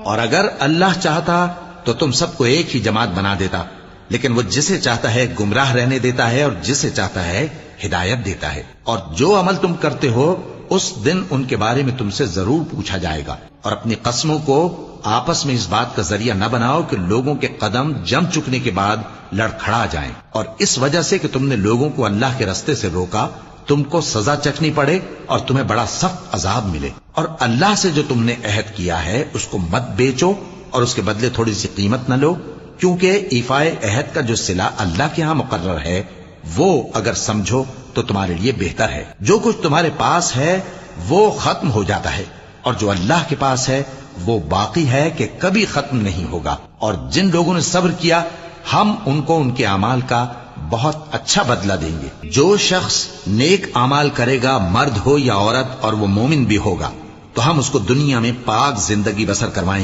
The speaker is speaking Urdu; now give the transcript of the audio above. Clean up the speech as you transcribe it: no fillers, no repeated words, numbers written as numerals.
اور اگر اللہ چاہتا تو تم سب کو ایک ہی جماعت بنا دیتا، لیکن وہ جسے چاہتا ہے گمراہ رہنے دیتا ہے اور جسے چاہتا ہے ہدایت دیتا ہے۔ اور جو عمل تم کرتے ہو اس دن ان کے بارے میں تم سے ضرور پوچھا جائے گا۔ اور اپنی قسموں کو آپس میں اس بات کا ذریعہ نہ بناؤ کہ لوگوں کے قدم جم چکنے کے بعد لڑکھڑا جائیں، اور اس وجہ سے کہ تم نے لوگوں کو اللہ کے رستے سے روکا تم کو سزا چکھنی پڑے اور تمہیں بڑا سخت عذاب ملے۔ اور اللہ سے جو تم نے عہد کیا ہے اس کو مت بیچو اور اس کے بدلے تھوڑی سی قیمت نہ لو، کیونکہ ایفائے عہد کا جو صلہ اللہ کے ہاں مقرر ہے وہ اگر سمجھو تو تمہارے لیے بہتر ہے۔ جو کچھ تمہارے پاس ہے وہ ختم ہو جاتا ہے، اور جو اللہ کے پاس ہے وہ باقی ہے کہ کبھی ختم نہیں ہوگا۔ اور جن لوگوں نے صبر کیا ہم ان کو ان کے اعمال کا بہت اچھا بدلہ دیں گے۔ جو شخص نیک اعمال کرے گا، مرد ہو یا عورت، اور وہ مومن بھی ہوگا، تو ہم اس کو دنیا میں پاک زندگی بسر کروائیں گے